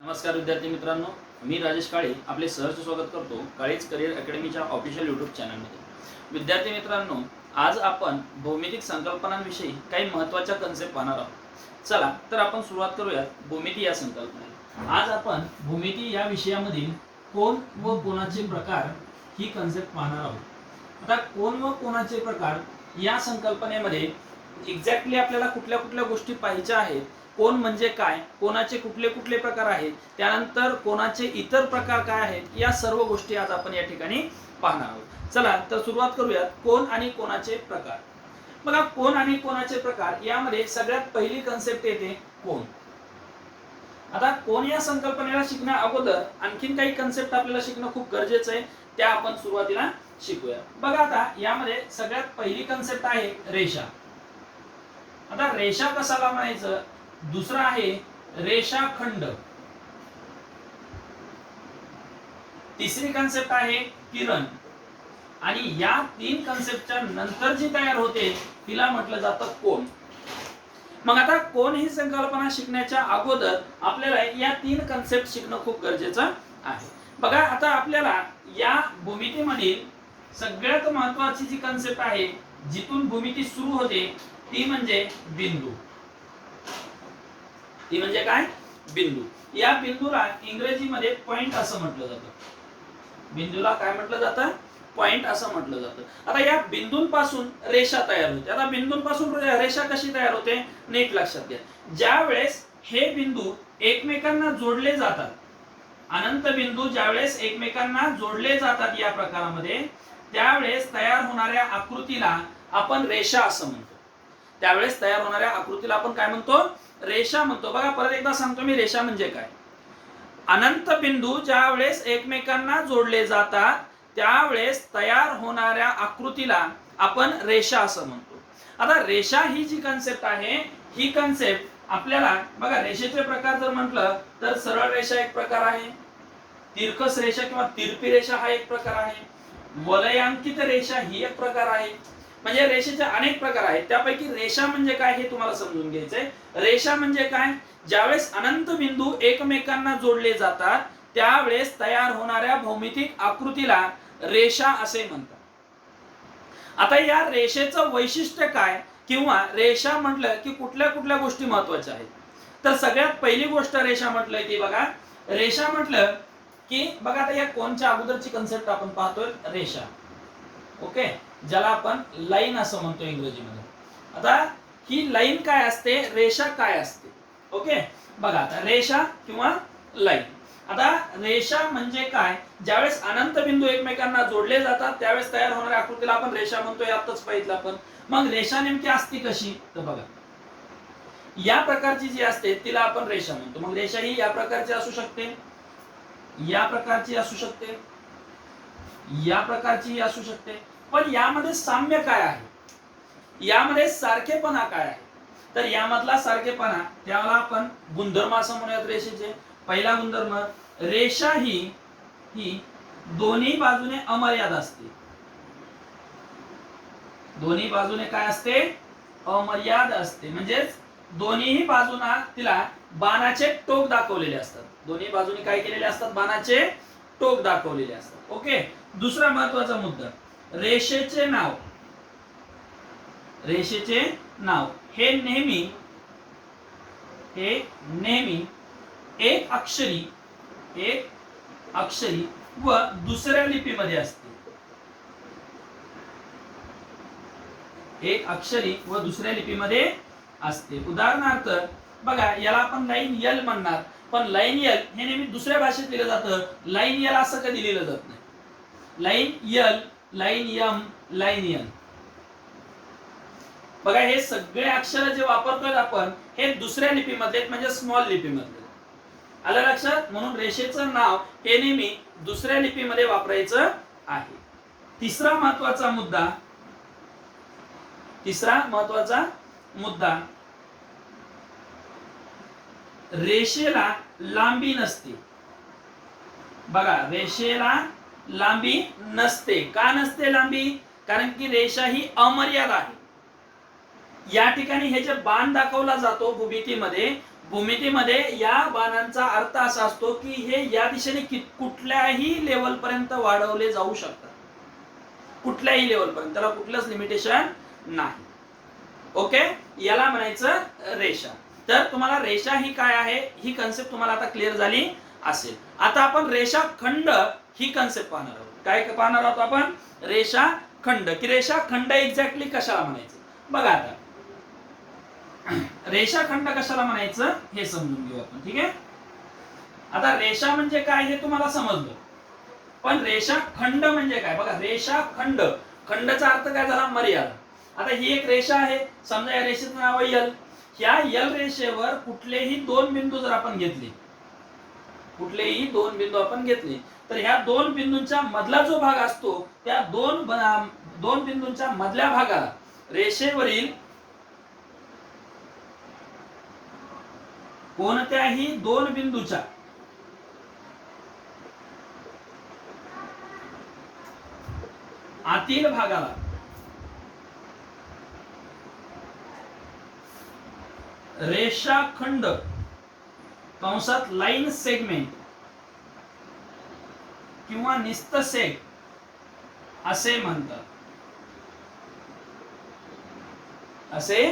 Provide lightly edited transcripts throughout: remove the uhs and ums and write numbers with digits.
नमस्कार विद्यार्थी मित्रांनो, मी राजेश काळे आपले सहर्ष स्वागत करतो काळेज करिअर अकॅडमीच्या ऑफिशियल यूट्यूब चॅनलमध्ये. विद्यार्थी मित्रांनो, आज आपण भौमितिक संकल्पनांविषयी काही महत्त्वाच्या कन्सेप्ट पाहणार आहोत. चला तर आपण सुरुवात करूयात भूमिती या संकल्पनेला. आज आपण भूमिती या विषयामधील कोन व कोनाचे प्रकार ही कन्सेप्ट पाहणार आहोत. आता कोन व कोनाचे प्रकार या संकल्पनेमध्ये एक्झॅक्टली आपल्याला कुठल्या कुठल्या गोष्टी पाहायच्या आहेत, कोन म्हणजे काय, कोनाचे कुठले कुठले प्रकार आहेत, त्यानंतर कोनाचे इतर प्रकार काय आहेत, या सर्व गोष्टी आज आपण या ठिकाणी पाहणार आहोत. चला तर सुरुवात करूयात कोन आणि कोनाचे प्रकार. बघा, कोन आणि कोनाचे प्रकार यामध्ये सगळ्यात पहिली कन्सेप्ट येते कोन. आता कोन या संकल्पनेला शिकण्या अगोदर आणखीन काही कन्सेप्ट आपल्याला शिकणं खूप गरजेचं आहे, त्या आपण सुरुवातीला शिकूया. बघा, आता यामध्ये सगळ्यात पहिली कन्सेप्ट आहे रेषा. आता रेषा कशाला म्हणायचं, दुसरा आहे रेषाखंड, तिसरी कन्सेप्ट आहे किरण, आणि या तीन कन्सेप्टच्या नंतर जी तयार होते तिला म्हटलं जातं कोन. मग आता कोन ही संकल्पना शिकण्याच्या अगोदर आपल्याला या तीन कन्सेप्ट शिकणं खूप गरजेचं आहे. बघा, आता आपल्याला या भूमितीमधील सगळ्यात महत्त्वाची जी कन्सेप्ट आहे, जिथून भूमिती सुरू होते, ती म्हणजे बिंदू. ती म्हणजे काय, बिंदू. या बिंदूला इंग्रजीमध्ये पॉइंट असं म्हटलं जातं. बिंदूला काय म्हटलं जातं, पॉइंट असं म्हटलं जातं. आता या बिंदूंपासून रेषा तयार होते. आता बिंदूंपासून रेषा कशी तयार होते, नीट लक्षात घ्या. ज्या वेळेस हे बिंदू एकमेकांना जोडले जातात, अनंत बिंदू ज्यावेळेस एकमेकांना जोडले जातात या प्रकारामध्ये, त्यावेळेस तयार होणाऱ्या आकृतीला आपण रेषा असं म्हणतो. त्यावेळेस तयार होणाऱ्या आकृतीला आपण काय म्हणतो, रेषा म्हणतो. बघा, परत एकदा सांगतो मी, रेषा म्हणजे काय. अनंत बिंदू ज्यावेळेस एकमेकांना जोडले जातात, त्यावेळेस तयार होणाऱ्या आकृतीला आपण रेषा असं म्हणतो. आता रेषा ही जी कन्सेप्ट आहे, ही कन्सेप्ट आपल्याला बघा, रेषेचे प्रकार जर म्हटलं तर सरळ रेषा एक प्रकार आहे, तिरकस रेषा किंवा तिरपी रेषा हा एक प्रकार आहे, वलयांकित रेषा ही एक प्रकार आहे. म्हणजे रेषेचे अनेक प्रकार आहेत. त्यापैकी रेषा म्हणजे काय हे तुम्हाला समजून घ्यायचंय. रेषा म्हणजे काय, ज्यावेळेस अनंत बिंदू एकमेकांना जोडले जातात, त्यावेळेस तयार होणाऱ्या भौमितिक आकृतीला रेषा असे म्हणतात. आता या रेषेचं वैशिष्ट्य काय, किंवा रेषा म्हटलं की कुठल्या कुठल्या गोष्टी महत्वाच्या आहेत, तर सगळ्यात पहिली गोष्ट रेषा म्हटलंय की बघा, रेषा म्हटलं की बघा, आता या कोनच्या अगोदरची कन्सेप्ट आपण पाहतोय, रेषा. ओके, ज्याला आपण लाईन असं म्हणतो इंग्रजीमध्ये. आता ही लाईन काय असते, रेषा काय असते. ओके, बघा, आता रेषा किंवा लाईन. आता रेषा म्हणजे काय, ज्यावेळेस अनंत बिंदू एकमेकांना जोडले जातात, त्यावेळेस तयार होणाऱ्या आकृतीला आपण रेषा म्हणतोय, आताच पाहिलं आपण. मग रेषा नेमकी असते कशी, तर बघा, या प्रकारची जी असते तिला आपण रेषा म्हणतो. मग रेषा ही या प्रकारची असू शकते, या प्रकारची असू शकते, या प्रकारची असू शकते. पण यामध्ये साम्य काय आहे, यामध्ये सारखेपणा काय आहे, तर यामधला सारखेपणा त्याला आपण गुणधर्म असं म्हणूयात रेषेचे. पहिला गुणधर्म, रेषा ही दोन्ही बाजूने अमर्याद असते. दोन्ही बाजूने काय असते, अमर्याद असते. म्हणजेच दोन्हीही बाजूना तिला बाणाचे टोक दाखवलेले असतात. दोन्ही बाजूने काय केलेले असतात, बाणाचे टोक दाखवलेले असतात. ओके, दुसरा महत्वाचा मुद्दा, रेषेचे नाव. रेषेचे नाव हे नेहमी एक अक्षरी व दुसऱ्या लिपीमध्ये असते. एक अक्षरी व दुसऱ्या लिपीमध्ये असते. उदाहरणार्थ बघा, याला आपण लाईन यल म्हणणार, पण लाईन यल हे नेहमी दुसऱ्या भाषेत लिहिलं जातं. लाईन यल असं कधी लिहिलं जात नाही. Line L, line M, line N. बघा, हे सगळे अक्षर जे वापरतोय आपण, हे दुसऱ्या लिपीमधले, म्हणजे स्मॉल लिपीमधले. आलं लक्षात. म्हणून रेषेचं नाव हे नेहमी दुसऱ्या लिपीमध्ये वापरायचं आहे. तिसरा महत्वाचा मुद्दा, रेषेला लांबी नसते. बघा, रेषेला लांबी नसते. का नसते लांबी, कारण की रेषा ही अमर्याद आहे. या ठिकाणी हे जे बाण दाखवला जातो भूमितीमध्ये, भूमितीमध्ये या बाणांचा अर्थ असा असतो की हे या दिशेने कुठल्याही लेवल पर्यंत वाढवले जाऊ शकतात, कुठल्याही लेवल पर्यंत, त्याला कुठलंच लिमिटेशन नाही. ओके, याला म्हणायचं रेषा. तर तुम्हाला रेषा ही काय आहे ही कन्सेप्ट तुम्हाला आता क्लिअर झाली असेल. आता आपण रेषाखंड ही कन्सेप्ट पाहणार आहोत. काय पाहणार आहोत आपण? रेषाखंड. की रेषाखंड एक्झॅक्टली कशाला म्हणायचं बघा. आता रेषाखंड कशाला म्हणायचं हे समजून घेऊ आपण. ठीक आहे, आता रेषा म्हणजे काय हे तुम्हाला समजलं, पण रेषाखंड म्हणजे काय बघा. रेषाखंड, खंडचा अर्थ काय झाला? मर्यादा. आता ही एक रेषा आहे, समजा या रेषेचं नाव आहे यल. ह्या यल रेषेवर कुठलेही दोन बिंदू जर आपण घेतले, कुठलेही दोन बिंदू आपण घेतले, तर ह्या दोन बिंदूंच्या मधला जो भाग असतो त्या दोन बिंदूंच्या मधल्या भागाला रेषेवरील कोणत्याही दोन बिंदूच्या आतील भागाला रेषाखंड कंसात लाईन सेगमेंट किंवा निस्तसेग असे म्हणतात, असे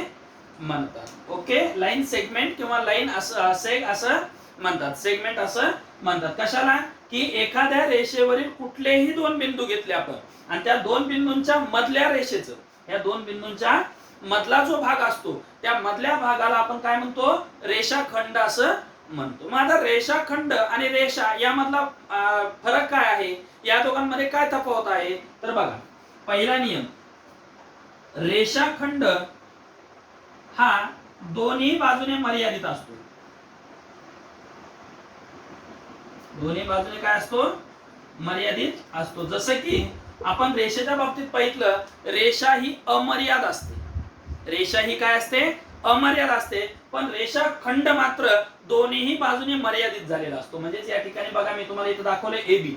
म्हणतात. ओके, लाईन सेगमेंट किंवा लाईन सेग असं म्हणतात, सेगमेंट असं म्हणतात. कशाला? की एखाद्या रेषेवरील कुठलेही दोन बिंदू घेतले आपण आणि त्या दोन बिंदूंच्या मधल्या रेषेचं, या दोन बिंदूंच्या मधला जो भाग असतो त्या मधल्या भागाला आपण काय म्हणतो? रेषाखंड असं म्हणतो. मग आता रेषाखंड आणि रेषा यामधला फरक काय आहे, या दोघांमध्ये काय तफावत आहे? तर बघा, पहिला नियम, रेषाखंड हा दोन्ही बाजूने मर्यादित असतो. दोन्ही बाजूने काय असतो? मर्यादित असतो. जसं की आपण रेषेच्या बाबतीत पाहिलं, रेषा ही अमर्याद असते. रेषा ही काय असते? अमर्याद असते. पण रेषाखंड मात्र दोन्ही बाजूने मर्यादित झालेला असतो. म्हणजेच या ठिकाणी बघा, मी तुम्हाला इथं दाखवलंय एबी.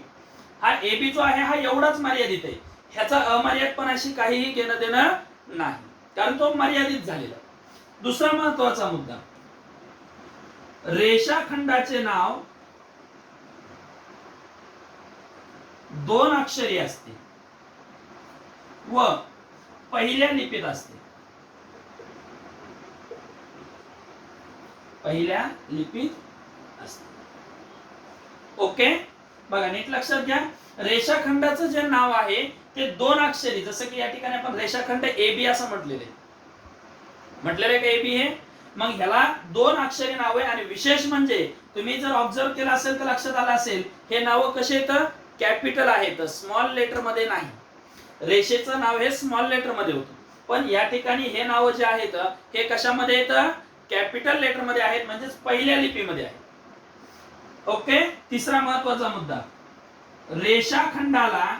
हा एबी जो आहे हा एवढाच मर्यादित आहे, ह्याचा अमर्यादपणाशी काहीही घेणं देणं नाही, कारण तो मर्यादित झालेला. दुसरा महत्वाचा मुद्दा, रेषाखंडाचे नाव दोन अक्षरी असते व पहिल्या लिपीत असते. पहिल्या लिपीत असते. ओके, बघा नीट लक्षात घ्या. रेषाखंडाचं जे नाव आहे ते दोन अक्षरी, जसं की या ठिकाणी आपण रेषाखंड एबी असं म्हटलेलं आहे का एबी हे. मग ह्याला दोन अक्षरी नाव आहे आणि विशेष म्हणजे तुम्ही जर ऑब्झर्व केलं असेल तर लक्षात आलं असेल, हे नाव कसे येतं? कॅपिटल आहेत, स्मॉल लेटर मध्ये नाही. रेषेचं नाव हे स्मॉल लेटर मध्ये होतं, पण या ठिकाणी हे नाव जे आहेत हे कशामध्ये येतं? कॅपिटल लेटर मध्ये आहेत, म्हणजेच पहिल्या लिपीमध्ये आहे. ओके, तिसरा महत्वाचा मुद्दा, रेषाखंडाला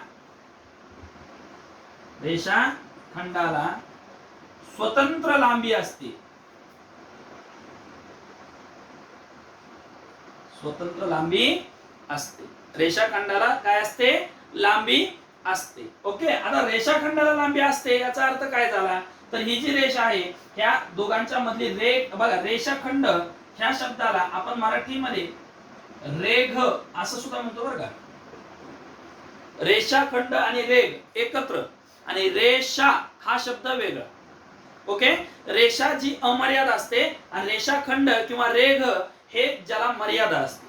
स्वतंत्र लांबी असते. स्वतंत्र लांबी असते. रेषाखंडाला काय असते? लांबी असते. ओके, आता रेषाखंडाला लांबी असते याचा अर्थ काय झाला? तर ही जी रेषा आहे ह्या दोघांच्या मधली बघा, रेषाखंड ह्या शब्दाला आपण मराठीमध्ये रेघ असं सुद्धा म्हणतो बरं का. रेषाखंड आणि रेघ एकत्र, आणि रेषा हा शब्द वेगळा. ओके, रेषा जी अमर्याद असते आणि रेषाखंड किंवा रेघ हे ज्याला मर्यादा असते.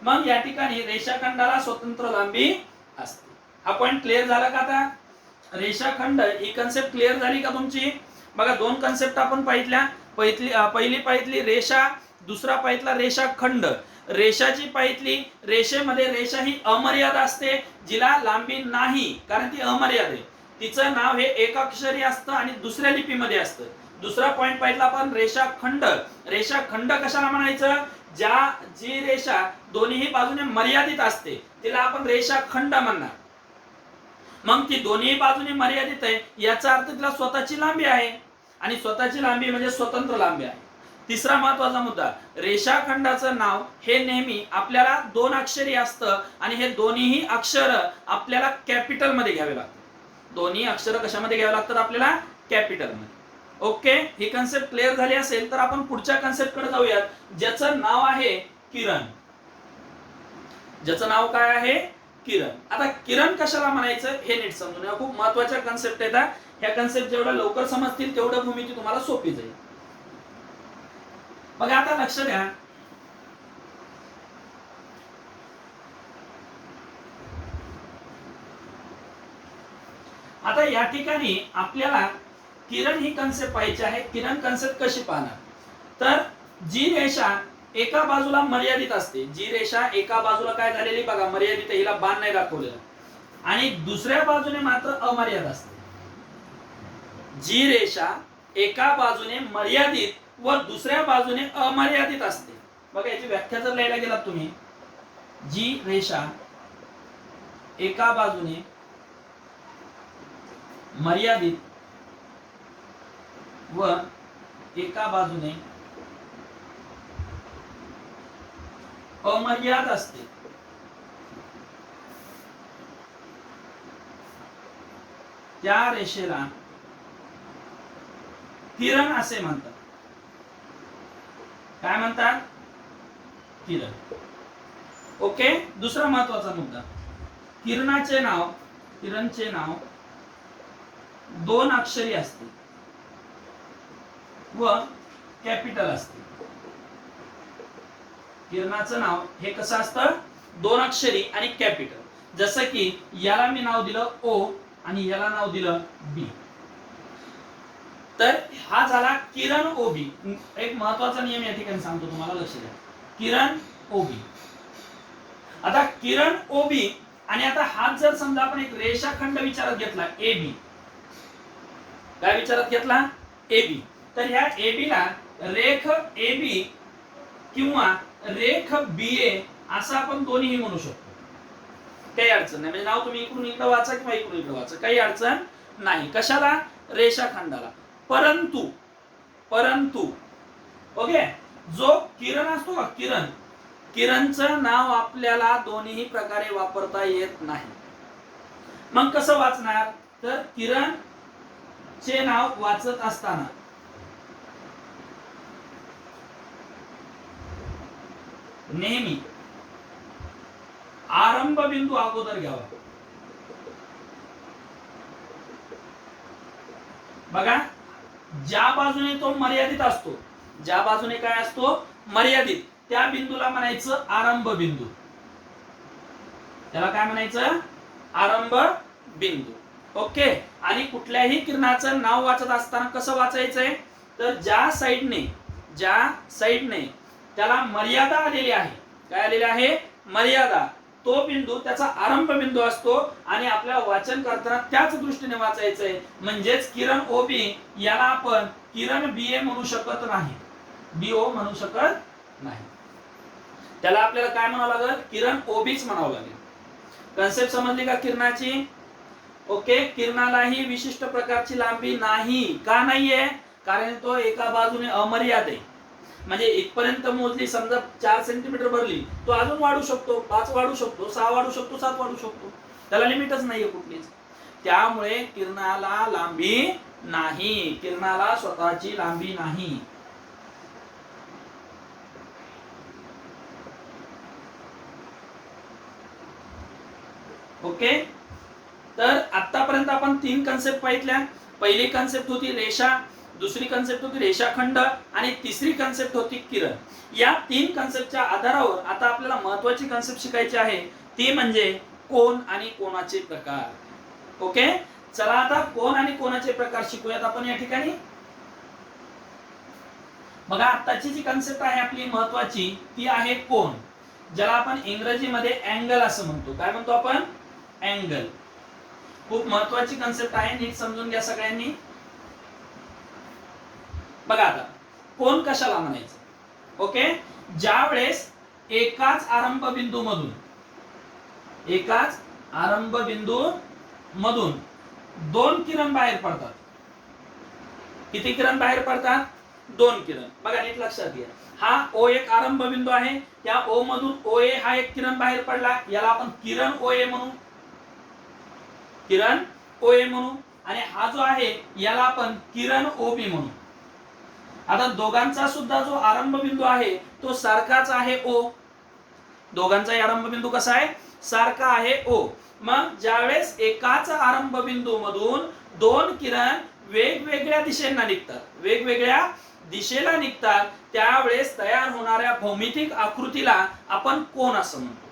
मग या ठिकाणी रेषाखंडाला स्वतंत्र लांबी असते. हा पॉइंट क्लिअर झाला का? आता रेषाखंड ही कन्सेप्ट क्लिअर झाली का तुमची? बघा, दोन कन्सेप्ट आपण पाहितल्या. पहिली पाहितली रेषा, दुसरा पाहितला रेषाखंड. रेषाची पाहितली, रेषेमध्ये रेषा ही अमर्याद असते, जिला लांबी नाही, कारण ती अमर्याद आहे. तिचं नाव हे एकाक्षरी असतं आणि दुसऱ्या लिपीमध्ये असतं. दुसरा पॉइंट पाहितला आपण रेषाखंड. रेषाखंड कशाला म्हणायचं? जी रेषा दोन्ही बाजूने मर्यादित असते तिला आपण रेषाखंड म्हणणार. मग ती दोन्ही बाजूने मर्यादित आहे याचा अर्थ तिला स्वतःची लांबी आहे, आणि स्वतःची लांबी म्हणजे स्वतंत्र लांबी आहे. तिसरा महत्वाचा मुद्दा, रेषाखंडाचं नाव हे नेहमी आपल्याला दोन अक्षरी असतं आणि हे दोन्हीही अक्षर आपल्याला कॅपिटल मध्ये घ्यावे लागतात. दोन्ही अक्षर कशामध्ये घ्यावे लागतात आपल्याला? कॅपिटल मध्ये. ओके, ही कन्सेप्ट क्लिअर झाली असेल तर आपण पुढच्या कन्सेप्ट कडे जाऊयात, ज्याचं नाव आहे किरण. ज्याचं नाव काय आहे? किरण. आता किरण कशाला म्हणायचं हे नीट समजून घ्या. खूप महत्वाच्या कन्सेप्ट आहेत. ह्या कन्सेप्ट जेवढ्या लवकर समजतील तेवढं भूमिती तुम्हाला सोपी जाईल. बघा आता लक्ष द्या. आता या ठिकाणी आपल्याला किरण ही कन्सेप्ट पाहिजे आहे. किरण कन्सेप्ट कशी पाहणार? तर जी रेषा एका बाजूला मर्यादित असते, जी रेषा एका बाजूला काय झालेली बघा मर्यादित, हिला बाण नाही दाखवलेला, आणि दुसऱ्या बाजूने मात्र अमर्याद असते. जी रेषा एका बाजूने मर्यादित व दुसऱ्या बाजूने अमर्यादित असते. बघा याची व्याख्या जर लिहायला गेलात तुम्ही, जी रेषा एका बाजूने मर्यादित व एका बाजूने अमर्याद असते, त्या रेषेला किरण असे म्हणतात. काय म्हणतात? किरण. ओके, दुसरा महत्वाचा मुद्दा, किरणाचे नाव दोन अक्षरी असते व कॅपिटल असते. किरणाचं नाव हे कसं असतं? दोन अक्षरी आणि कॅपिटल. जसं की याला मी नाव दिलं ओ आणि याला नाव दिलं बी. तर हा झाला किरण ओबी. एक महत्वाचा नियम या ठिकाणी सांगतो तुम्हाला, लक्ष द्या. किरण ओबी. आता किरण ओबी आणि आता हाच जर समजा आपण एक रेषाखंड विचारात घेतला ए बी. काय विचारात घेतला? A B. तर ह्या ए बी ला रेख ए बी किंवा रेख बी ए असं आपण दोन्हीही म्हणू शकतो. काही अडचण नाही. म्हणजे नाव तुम्ही इकडून इकडे वाचा किंवा इकडून इकडे वाचा, काही अडचण नाही. कशाला? रेषाखंडाला. परंतु ओके, जो किरण असतो का किरण, किरणचं नाव आपल्याला दोन्ही प्रकारे वापरता येत नाही. मग कसं वाचणार? तर किरण चे नाव वाचत असताना नेहमी आरंभ बिंदू अगोदर घ्यावा. बघा, ज्या बाजूने तो मर्यादित असतो, ज्या बाजूने काय असतो? मर्यादित, त्या बिंदूला म्हणायचं आरंभ बिंदू. त्याला काय म्हणायचं? आरंभ बिंदू. ओके. आणि कुठल्याही किरणाचं नाव वाचत असताना कसं वाचायचंय? तर ज्या साइडने त्याला मर्यादा आलेली आहे, काय आलेली आहे? मर्यादा, तो बिंदू त्याचा आरंभ बिंदू असतो आणि आपल्याला वाचन करताना त्याच दृष्टीने वाचायचंय. म्हणजेच किरण ओबी याला आपण किरण बी ए म्हणू शकत नाही, बीओ म्हणू शकत नाही. त्याला आपल्याला काय म्हणावं लागेल? किरण ओबीच म्हणावं लागेल. कन्सेप्ट समजली का किरणाची? ओके. किरणालाही विशिष्ट प्रकारची लांबी नाही. का नाहीये? कारण तो एका बाजूने अमर्याद आहे. म्हणजे इथपर्यंत मोजली, समजा 4 सेंटीमीटर भरली, तो अजून वाढू शकतो, 5 वाढू शकतो, 6 वाढू शकतो, 7 वाढू शकतो. त्याला लिमिटच नाहीये कुठलीच. त्यामुळे किरणाला लांबी नाही, किरणाला स्वतःची लांबी नाही. ओके. तर आतापर्यंत आपण 3 कन्सेप्ट पाहितल्या. पहिली कन्सेप्ट होती रेषा, दुसरी कन्सेप्ट होती रेषाखंड आणि तिसरी कन्सेप्ट होती किरण. या 3 कन्सेप्टच्या आधारावर आता आपल्याला महत्त्वाची कन्सेप्ट शिकायची आहे, ती म्हणजे कोन आणि कोनाचे प्रकार. ओके. चला आता कोन आणि कोनाचे प्रकार शिकूयात आपण या ठिकाणी. बघा, आताची जी कन्सेप्ट आहे आपली महत्त्वाची, ती आहे कोन, ज्याला आपण इंग्रजीमध्ये अँगल असं म्हणतो. काय म्हणतो आपण? अँगल. खूप महत्त्वाची कन्सेप्ट आहे, नीट समजून घ्या सगळ्यांनी. बघा आता कोन कशाला म्हणायचं? ओके. ज्या वेळेस एकाच आरंभ बिंदू मधून 2 किरण बाहेर पडतात. किती किरण बाहेर पडतात? 2 किरण. बघा नीट लक्षात घ्या. हा ओ एक आरंभ बिंदू आहे, त्या ओ मधून ओ ए हा एक किरण बाहेर पडला, याला आपण किरण ओ ए म्हणू, किरण ओ ए म्हणू. आणि हा जो आहे याला आपण किरण ओबी म्हणू. आता दोघांचा सुद्धा जो आरंभ बिंदू आहे तो सारखाच आहे ओ. दोघांचाही आरंभ बिंदू कसा आहे? सारखा आहे ओ. मग ज्यावेळेस एकाच आरंभ बिंदू मधून दोन किरण वेगवेगळ्या दिशेला निघतात, वेगवेगळ्या दिशेला निघतात, त्यावेळेस तयार होणाऱ्या भौमितिक आकृतीला आपण कोन असं म्हणतो.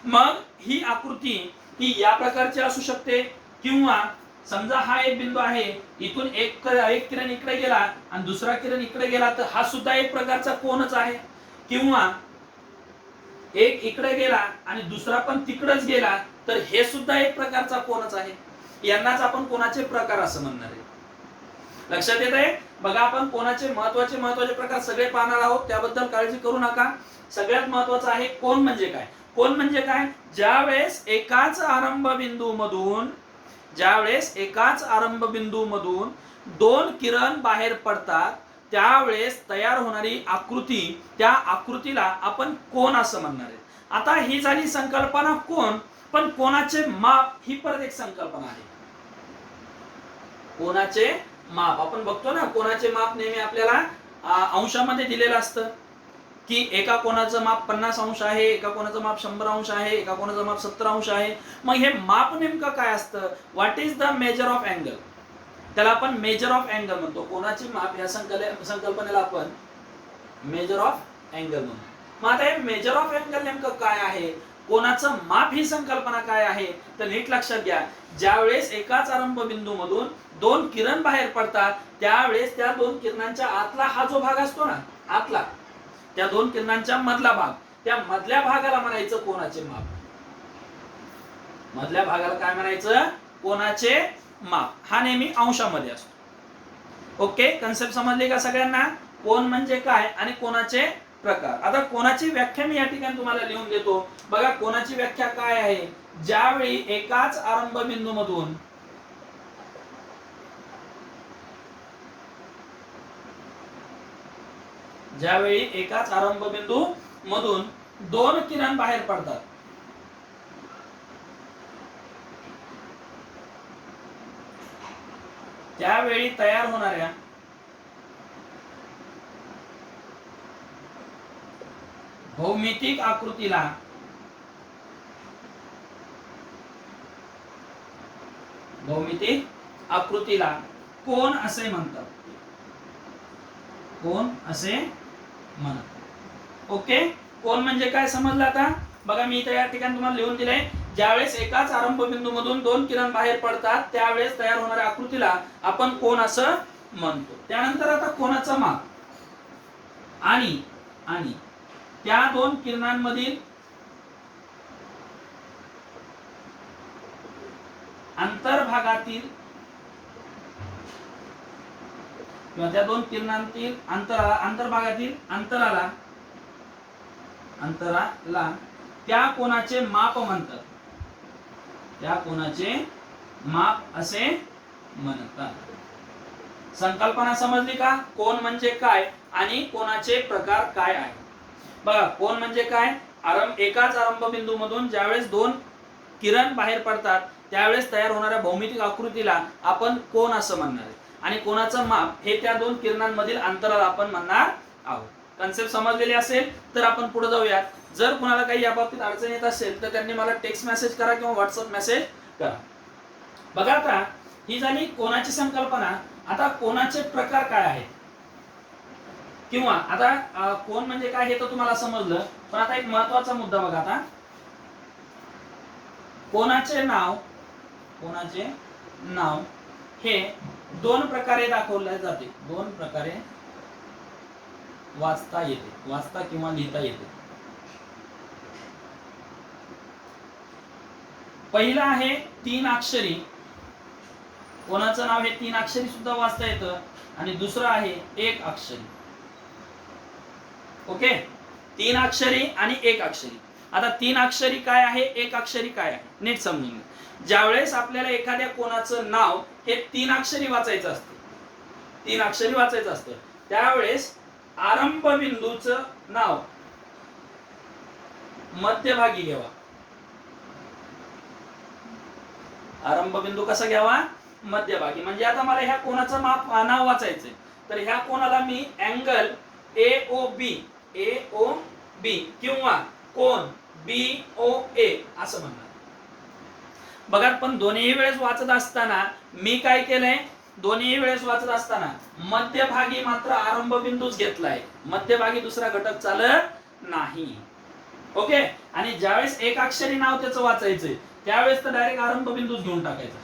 मग ही आकृती ही या प्रकारची असू शकते, किंवा समजा हा एक बिंदू आहे, इथून एक किरण इकडे गेला आणि दुसरा किरण इकडे गेला, तर हा सुद्धा एक प्रकारचा कोनच आहे. किंवा एक इकडे गेला आणि दुसरा पण तिकडेच गेला, तर हे सुद्धा एक प्रकारचा कोनच आहे. यांनाच आपण कोनाचे प्रकार असं म्हणणार आहे. लक्षात येत आहे? बघा, आपण कोनाचे महत्वाचे प्रकार सगळे पाहणार आहोत, त्याबद्दल काळजी करू नका. सगळ्यात महत्वाचं आहे कोन म्हणजे काय. कोन म्हणजे काय? ज्यावेळेस एकाच आरंभ बिंदू मधून दोन किरण बाहेर पडतात, त्यावेळेस तयार होणारी आकृती, त्या आकृतीला आपण कोन असं म्हणणार आहे. आता ही झाली संकल्पना कोन. पण कोनाचे माप ही परत एक संकल्पना आहे. कोनाचे माप आपण बघतो ना, कोनाचे माप नेहमी आपल्याला अंशामध्ये दिलेलं असतं, की एका कोनाचं माप 50 अंश आहे, एका कोनाचं माप 100 अंश आहे, एका कोनाचं माप 70 अंश आहे. मग हे माप नेमकं काय असतं? What is the measure of angle? त्याला आपण मेजर ऑफ अँगल म्हणतो. कोनाचे माप या संकल्पनेला आपण मेजर ऑफ अँगल म्हणतो. मग आता हे मेजर ऑफ अँगल नेमकं काय आहे, कोनाचं माप ही संकल्पना काय आहे, तर नीट लक्षात घ्या. ज्यावेळेस एकाच आरंभ बिंदू मधून दोन किरण बाहेर पडतात, त्यावेळेस त्या दोन किरणांच्या आतला हा जो भाग असतो ना, आतला, त्या दोन किरणांच्या मधला भाग, त्या मधल्या भागाला म्हणायचं कोनाचे माप. मधल्या भागाला काय म्हणायचं? कोनाचे माप. हा नेहमी अंशामध्ये असतो. ओके, कन्सेप्ट समजली का सगळ्यांना? कोन म्हणजे काय आणि कोनाचे प्रकार. आता कोनाची व्याख्या मी या ठिकाणी तुम्हाला लिहून देतो. बघा, कोनाची व्याख्या काय आहे? ज्यावेळी एकाच आरंभ बिंदू मधून दोन किरण बाहेर पडतात, त्यावेळी तयार होणाऱ्या भौमितिक आकृतीला कोन असे म्हणतात. कोन असे म्हणतात. ओके, कोन म्हणजे काय समजलं आता? बघा, मी इथे या ठिकाणी तुम्हाला लिहून दिलंय. ज्यावेळेस एकाच आरंभ बिंदू मधून दोन किरण बाहेर पडतात, त्यावेळेस तयार होणाऱ्या आकृतीला आपण कोन असं म्हणतो. त्यानंतर आता कोनाचं माप आणि त्या दोन किरणांमधील अंतर्भागातील किंवा त्या दोन किरणांतील अंतर्भागातील अंतराला त्या कोनाचे माप म्हणतात. त्या कोनाचे माप असे म्हणतात. संकल्पना समजली का? कोन म्हणजे काय आणि कोनाचे प्रकार काय आहे. बघा, कोन म्हणजे काय? एकाच आरंभ बिंदू मधून ज्यावेळेस दोन किरण बाहेर पडतात, त्यावेळेस तयार होणाऱ्या भौमितिक आकृतीला आपण कोन असं म्हणणार आहे. आणि कोनाचं माप हे त्या दोन किरणांमधील अंतराला आपण म्हणणार आहोत. कन्सेप्ट समजलेली असेल तर आपण पुढे जाऊयात. जर कुणाला काही या बाबतीत अडचण येत असेल तर त्यांनी मला टेक्स्ट मेसेज करा किंवा व्हॉट्सअप मेसेज करा. बघा, आता ही झाली कोनाची संकल्पना. आता कोनाचे प्रकार काय आहेत, किंवा आता कोन म्हणजे काय हे तर तुम्हाला समजलं. पण आता एक महत्वाचा मुद्दा बघा. आता कोनाचे नाव हे दोन प्रकारे दाखवले जाते. दोन प्रकारे वाचता किंवा लिहिता येते. पहिला आहे 3 अक्षरी. कोनाचं नाव हे 3 अक्षरी सुद्धा वाचता येतं. आणि दुसरं आहे 1 अक्षरी. ओके, 3 अक्षरी आणि 1 अक्षरी. आता 3 अक्षरी काय आहे, 1 अक्षरी काय आहे, नीट समजून घ्या. ज्यावेळेस आपल्याला एखाद्या कोनाचं नाव हे 3 अक्षरी वाचायचं असतं, त्यावेळेस आरंभ बिंदूचं नाव मध्यभागी घ्यावा. आरंभ बिंदू कसा घ्यावा? मध्यभागी. म्हणजे आता मला ह्या कोणाचं नाव वाचायचंय, तर ह्या कोणाला मी अँगल AOB किंवा कोन BOA असं म्हणणार. बघा, पण दोन्ही वेळेस वाचत असताना मी काय केलंय, दोन्ही वेळेस वाचत असताना मध्यभागी मात्र आरंभ बिंदूच घेतलाय, मध्यभागी दुसरा घटक चालत नाही. ओके. आणि ज्यावेळेस एक अक्षरी नाव त्याचं वाचायचंय त्यावेळेस तर डायरेक्ट आरंभ बिंदूच घेऊन टाकायचा.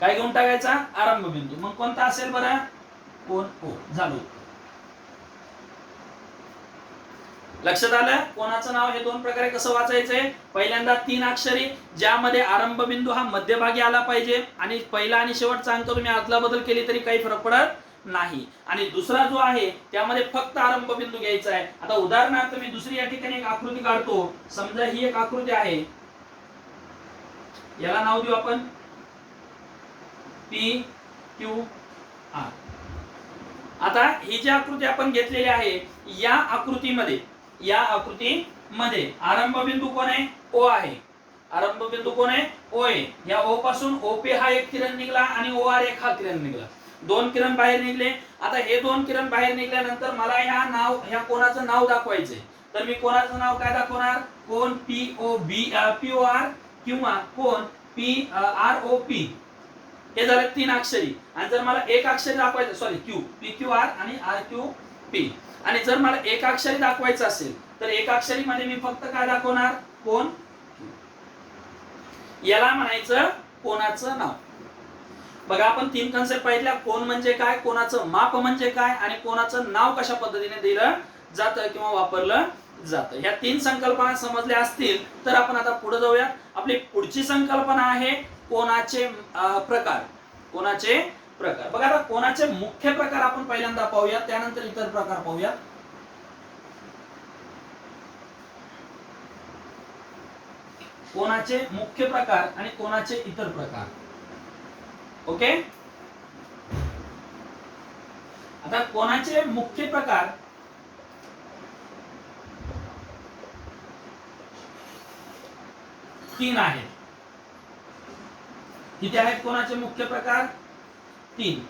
काय घेऊन टाकायचा? आरंभ बिंदू. मग कोणता असेल बरं? कोन O. झालं. लक्षात आलं? कोणाचं नाव हे दोन प्रकारे कसं वाचायचंय? पहिल्यांदा 3 अक्षरी ज्यामध्ये आरंभ बिंदू हा मध्यभागी आला पाहिजे आणि पहिला आणि शेवटचा अंक तुम्ही आदला बदल केली तरी काही फरक पडत नाही. आणि दुसरा जो आहे त्यामध्ये फक्त आरंभ बिंदू घ्यायचा आहे. आता उदाहरणार्थ मी दुसरी या ठिकाणी एक आकृती काढतो. समजा ही एक आकृती आहे, याला नाव देऊ आपण PQR. आता ही जी आकृती आपण घेतलेली आहे या आकृतीमध्ये आरंभ बिंदू कोण आहे? O आहे. आरंभ बिंदू कोण आहे? O आहे. या O पासून OP हा एक किरण निघाला आणि OR एक हा किरण निघाला. 2 किरण बाहेर निघले. आता हे 2 किरण बाहेर निघाल्यानंतर मला ह्या कोणाचं नाव दाखवायचंय, तर मी कोणाचं नाव काय दाखवणार? कोन POR किंवा कोन PROP. हे झाले 3 अक्षरी. आणि जर मला एक अक्षरी दाखवायचं, सॉरी PQR आणि RQP, आणि जर मला एक अक्षरी दाखवायचं असेल तर एक अक्षरी मध्ये मी फक्त काय दाखवणार? कोन. याला म्हणायचं कोणाचं नाव. बघा, आपण 3 कन्सेप्ट पाहिल्या. कोन म्हणजे काय, कोणाचं माप म्हणजे काय, आणि कोणाचं नाव कशा पद्धतीने दिलं जातं किंवा वापरलं जातं. ह्या 3 संकल्पना समजल्या असतील तर आपण आता पुढे जाऊया. आपली पुढची संकल्पना आहे कोनाचे प्रकार. कोनाचे प्रकार. बघा, आता कोनाचे मुख्य प्रकार आपण पहिल्यांदा पाहूया, त्यानंतर इतर प्रकार पाहूया. कोनाचे मुख्य प्रकार आणि कोनाचे इतर प्रकार. ओके. आता कोनाचे मुख्य प्रकार तीन आहेत. किती आहेत कोनाचे मुख्य प्रकार? 3.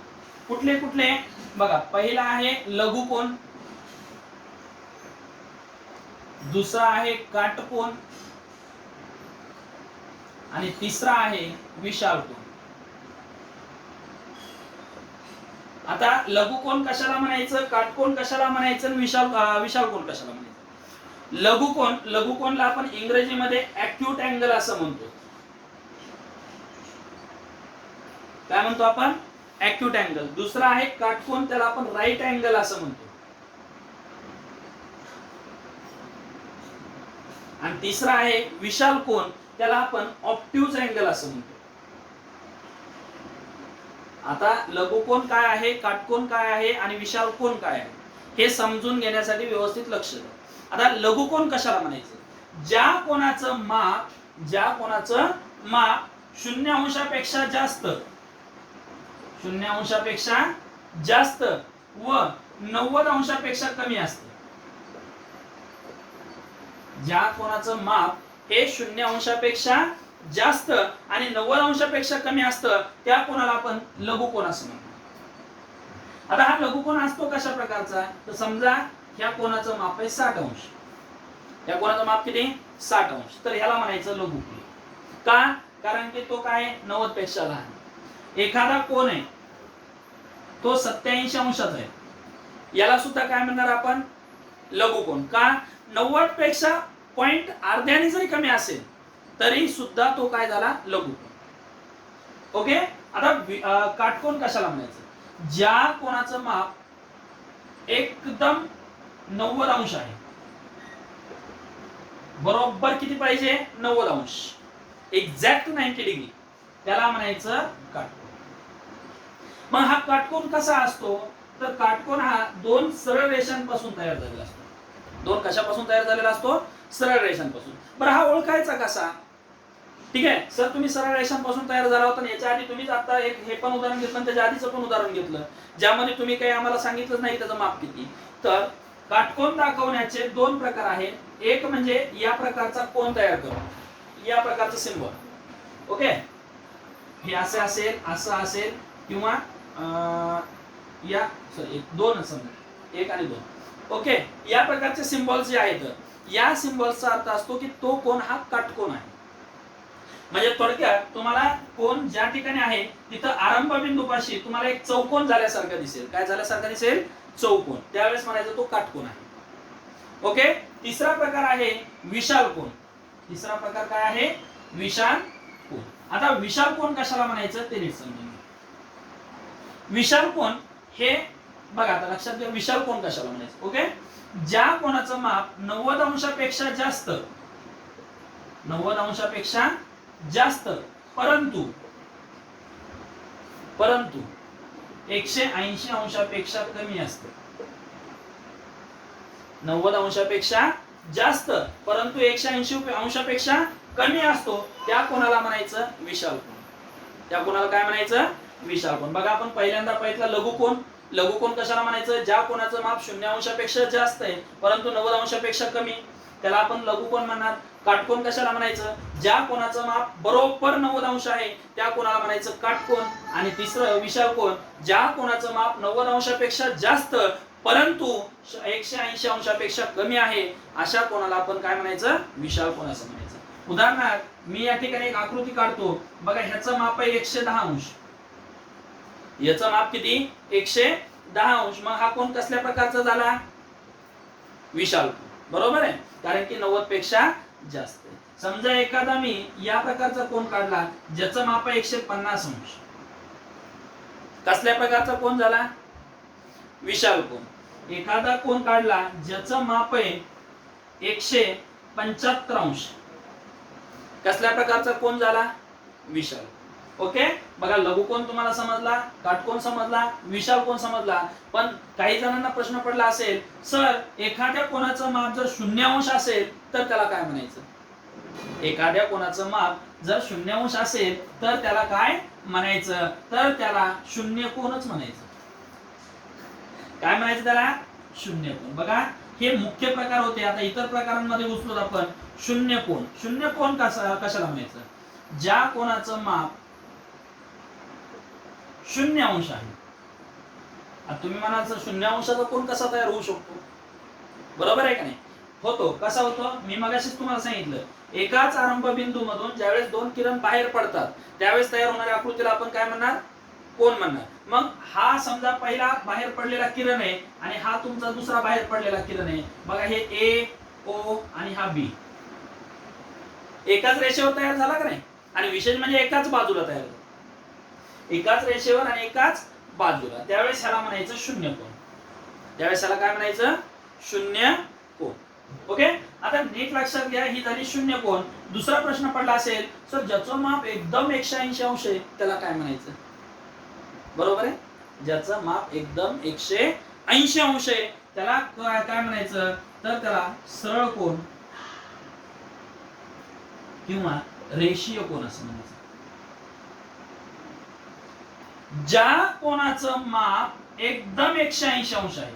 कुठले कुठले? बघा, पहिला आहे लघुकोन, दुसरा आहे काटकोन, आणि तिसरा आहे विशाल कोन. आता लघुकोन कशाला म्हणायचं, काटकोन कशाला म्हणायचं, विशाल कोन कशाला म्हणायचं? लघुकोनला आपण इंग्रजीमध्ये ॲक्यूट अँगल असं म्हणतो. काय म्हणतो आपण? Acute angle. दुसरा आहे काटकोन, त्याला आपण राईट अँगल असं म्हणतो. आणि तिसरा आहे विशाल कोन, त्याला आपण ऑब्ट्यूज अँगल असं म्हणतो. आता लघुकोन काय आहे, काटकोन काय आहे आणि विशाल कोन काय आहे हे समजून घेण्यासाठी व्यवस्थित लक्ष द्या. आता लघुकोन कशाला म्हणायचं? ज्या कोणाचं माप 0 अंशापेक्षा जास्त व 90 अंशापेक्षा कमी असतं. ज्या कोणाचं माप हे 0 अंशापेक्षा जास्त आणि 90 अंशापेक्षा कमी असतं त्या कोणाला आपण लघुकोन असं म्हणतो. आता हा लघुकोन असतो कशा प्रकारचा? तर समजा ह्या कोणाचं माप आहे 60 अंश. या कोणाचं माप किती? 60 अंश. तर ह्याला म्हणायचं लघुकोन. का? कारण की तो काय 90 पेक्षा लहान. एखादा कोन आहे तो 87 अंशाचा आहे, याला सुद्धा काय म्हणणार आपण? लघुकोन. का? 90 पेक्षा पॉइंट अर्ध्याने जरी कमी असेल तरी सुद्धा तो काय झाला? लघुकोन. ओके. आता काटकोन कशाला म्हणायचं? ज्या कोणाचं माप एकदम 90 अंश आहे, बरोबर किती पाहिजे? 90 अंश, एक्झॅक्ट 90 डिग्री, त्याला म्हणायचं काटकोन. मग हा काटकोन कसा असतो? तर काटकोन हा 2 सरळ रेषांपासून तयार झालेला असतो. 2 कशापासून तयार झालेला असतो? सरळ रेषांपासून. बरं, हा ओळखायचा कसा? ठीक आहे सर, तुम्ही सरळ रेषांपासून तयार झाला होता. याच्या आधी तुम्हीच आता हे पण उदाहरण घेतलं, त्याच्या आधीचं पण उदाहरण घेतलं, ज्यामध्ये तुम्ही काही आम्हाला सांगितलंच नाही त्याचं माप किती. तर काटकोन दाखवण्याचे 2 प्रकार आहेत. एक म्हणजे या प्रकारचा कोन तयार करून, या प्रकारचं सिंबल. ओके. हे असे असेल, असं असेल, किंवा या सॉरी दोन समजा, 1 आणि 2. ओके, या प्रकारचे सिम्बॉल्स जे आहेत, या सिम्बॉल्सचा अर्थ असतो की तो कोण हा काटकोन आहे. म्हणजे थोडक्यात तुम्हाला कोण ज्या ठिकाणी आहे तिथं आरंभ बिंदूपाशी तुम्हाला एक चौकोन झाल्यासारखं दिसेल. काय झाल्यासारखं दिसेल? चौकोन. त्यावेळेस म्हणायचं तो काटकोन आहे. ओके, तिसरा प्रकार आहे विशाल कोन. तिसरा प्रकार काय आहे? विशाल कोन. आता विशाल कोन कशाला म्हणायचं ते नीट समजून घ्या. विशाल कोन हे बघा, आता लक्षात घ्या विशाल कोन कशाला म्हणायचं. ओके, ज्या कोणाचं माप 90 अंशापेक्षा जास्त, 90 अंशापेक्षा जास्त, परंतु 180 अंशापेक्षा कमी असतं. 90 अंशापेक्षा जास्त परंतु 180 अंशापेक्षा कमी असतो, त्या कोणाला म्हणायचं? विशाल कोन. त्या कोणाला काय म्हणायचं? विशाल कोन. बघा, आपण पहिल्यांदा पाहिलं लघुकोन. लघुकोन कशाला म्हणायचं? ज्या कोणाचं माप 0 अंशापेक्षा जास्त आहे परंतु 90 अंशापेक्षा कमी, त्याला आपण लघुकोन म्हणणार. काटकोन कशाला म्हणायचं? ज्या कोणाचं माप बरोबर 90 अंश आहे त्या कोणाला म्हणायचं काटकोन. आणि तिसरं विशाल कोन, ज्या कोणाचं माप 90 अंशापेक्षा जास्त परंतु 180 अंशापेक्षा कमी आहे, अशा कोणाला आपण काय म्हणायचं? विशाल कोन असं म्हणायचं. उदाहरणार्थ मी या ठिकाणी एक आकृती काढतो. बघा, ह्याचं माप आहे 110 अंश. याचं माप किती? 110 अंश. मग हा कोण कसल्या प्रकारचा झाला? विशाल कोन. बरोबर आहे, कारण की 90 पेक्षा जास्त आहे. समजा एखादा मी या प्रकारचा कोन काढला ज्याचं माप आहे 150 अंश. कसल्या प्रकारचा कोन झाला? विशाल कोन. एखादा कोन काढला ज्याचं माप आहे 175 अंश. कसल्या प्रकारचा कोन झाला? विशाल. ओके, बघा, लघुकोन तुम्हाला समजला, काटकोन समजला, विशाल कोन समजला. पण काही जणांना प्रश्न पडला असेल, सर एखाद्या कोणाचं माप जर 0 अंश असेल तर त्याला काय म्हणायचं? एखाद्या कोणाचं माप जर 0 अंश असेल तर त्याला काय म्हणायचं? तर त्याला शून्य कोनच म्हणायचं. काय म्हणायचं त्याला? शून्य कोन. बघा, हे मुख्य प्रकार होते. आता इतर प्रकारांमध्ये उचलून आपण शून्य कोन. शून्य कोन कशाला म्हणायचं? ज्या कोणाचं माप 0 अंश आहे. आता तुम्ही म्हणाल 0 अंशाचा कोन कसा तयार होऊ शकतो? बरोबर आहे का नाही? होतो. कसा होतो? मी मगाशीच तुम्हाला सांगितलं, एकाच आरंभ बिंदू मधून ज्यावेळेस 2 किरण बाहेर पडतात त्यावेळेस तयार होणाऱ्या आकृतीला आपण काय म्हणणार? कोन म्हणणार. मग हा समजा पहिला बाहेर पडलेला किरण आहे आणि हा तुमचा दुसरा बाहेर पडलेला किरण आहे. बघा, हे ए, ओ आणि हा बी एकाच रेषेवर तयार झाला का नाही? आणि विशेष म्हणजे एकाच बाजूला तयार झाला. एकाच रेषेवर आणि एकाच बाजूला, त्यावेळेस ह्याला म्हणायचं शून्य कोन. त्यावेळेस ह्याला काय म्हणायचं? शून्य कोन. ओके, आता नीट लक्षात घ्या, ही झाली शून्य कोन. दुसरा प्रश्न पडला असेल, सर ज्याचं माप एकदम 180 अंश आहे त्याला काय म्हणायचं? बरोबर आहे, ज्याचं माप एकदम 180 अंश आहे त्याला काय म्हणायचं? तर त्याला सरळ कोन किंवा रेषीय कोन असं म्हणायचं. ज्या कोणाचं माप एकदम 180 अंश आहे,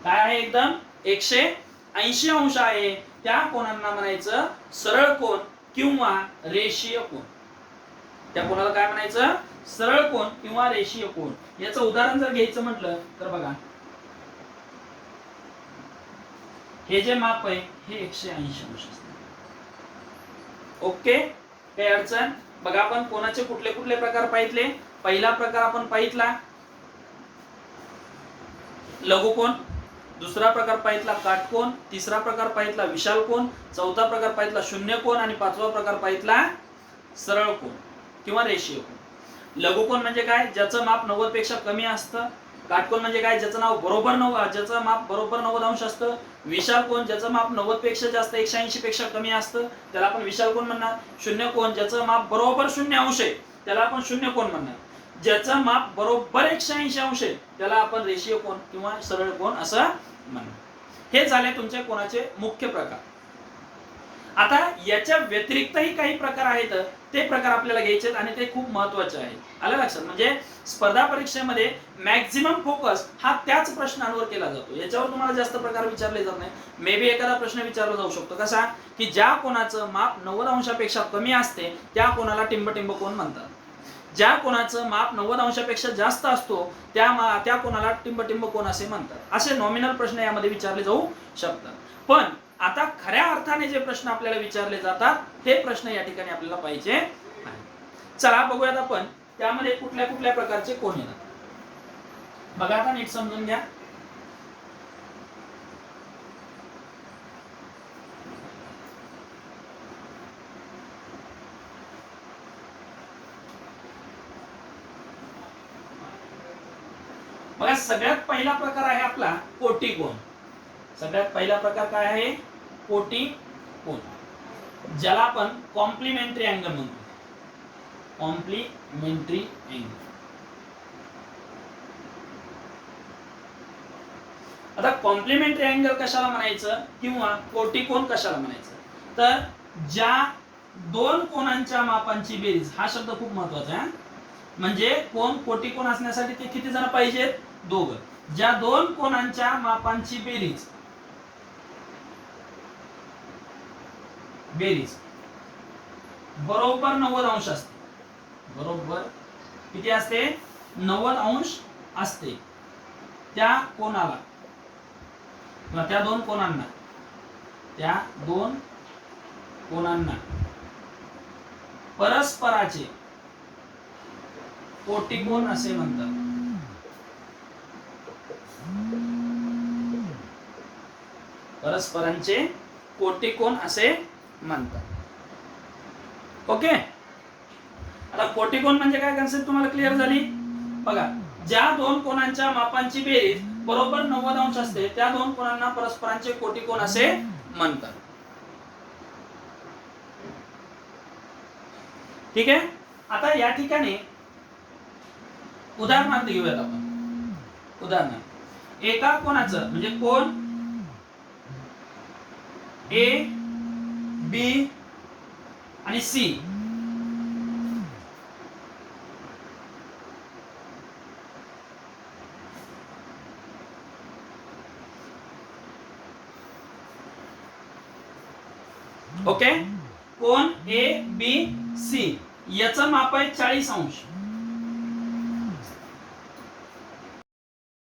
काय आहे? एकदम 180 अंश आहे, त्या कोणांना म्हणायचं सरळ कोन किंवा रेषीय कोन. त्या कोणाला काय म्हणायचं? सरळ कोन किंवा रेषीय कोन. याचं उदाहरण जर घ्यायचं म्हटलं तर बघा, हे जे माप आहे हे 180 अंश असते. ओके, काही अडचण? बघा, आपण कोणाचे कुठले कुठले प्रकार पाहितले. पहिला प्रकार आपण पाहितला लघुकोन, दुसरा प्रकार पाहितला काटकोन, तिसरा प्रकार पाहितला विशाल कोन, चौथा प्रकार पाहितला शून्य कोन आणि पाचवा प्रकार पाहितला सरळ कोन किंवा रेषीय कोन. लघुकोन म्हणजे काय? ज्याचं माप 90 पेक्षा कमी असतं. काटकोन म्हणजे काय? ज्याचं माप बरोबर 90 अंश असतं. विशाल कोन ज्याचं माप 90 पेक्षा जास्त 180 पेक्षा कमी असतं त्याला आपण विशाल कोन म्हणणार. शून्य कोन ज्याचं माप बरोबर 0 अंश आहे त्याला आपण शून्य कोन म्हणणार. ज्याचं माप बरोबर 180 अंश आहे त्याला आपण रेषीय कोन किंवा सरळ कोन असं म्हणणार. हे झाले तुमचे कोणाचे मुख्य प्रकार. आता याच्या व्यतिरिक्तही काही प्रकार आहेत, ते प्रकार आपल्याला घ्यायचे आहेत आणि ते खूप महत्वाचे आहेत. आलं लक्षात? म्हणजे स्पर्धा परीक्षेमध्ये मॅक्झिमम फोकस हा त्याच प्रश्नांवर केला जातो. याच्यावर तुम्हाला जास्त प्रकार विचारले जात नाही. मे बी एखादा प्रश्न विचारला जाऊ शकतो, कसा की ज्या कोणाचं माप 90 अंशापेक्षा कमी असते त्या कोणाला टिंबटिंब कोण म्हणतात, ज्या कोणाचं माप 90 अंशापेक्षा जास्त असतो त्या कोणाला टिंबटिंब कोण असे म्हणतात. असे नॉमिनल प्रश्न यामध्ये विचारले जाऊ शकतात. पण आता खऱ्या अर्थाने जे प्रश्न आपल्याला विचारले जातात ते प्रश्न या ठिकाणी आपल्याला पाहिजे आहेत. चला बघूयात आपण त्यामध्ये कुठल्या कुठल्या प्रकारचे कोण येतात. बघा आता नीट समजून घ्या. बघा सगळ्यात पहिला प्रकार आहे आपला कोटिकोन. सगळ्यात पहिला प्रकार काय आहे? कोटिकोन, ज्याला आपण कॉम्प्लिमेंटरी अँगल म्हणतो. Complementary angle. आता कॉम्प्लिमेंटरी अँगल कशाला म्हणायचं किंवा कोटिकोन कशाला म्हणायचं, तर ज्या दोन कोनांच्या मापांची बेरीज, हा शब्द खूप महत्वाचा आहे. म्हणजे कोण कोटिकोन असण्यासाठी ते किती जण पाहिजेत? दोघं. ज्या दोन कोनांच्या मापांची बेरीज बरोबर 90 अंश असते. बरोबर किती असते? 90 अंश असते. त्या कोणाला किंवा त्या दोन कोणांना परस्पराचे कोटिकोन असे म्हणतात. परस्परांचे कोटिकोन असे म्हणतात. ओके. आता कोटिकोन म्हणजे काय कन्सेप्ट तुम्हाला क्लिअर झाली? बघा, ज्या दोन कोनांच्या मापांची बेरीज बरोबर 90 अंश असते त्या दोन कोनांना परस्परांचे कोटिकोन असे म्हणतात. ठीक आहे. आता या ठिकाणी उदाहरणार्थ घेऊयात आपण. उदाहरणार्थ एका कोणाचं म्हणजे कोण ए, बी आणि सी ओके. कोण ए, बी, सी याचं माप आहे 40 अंश.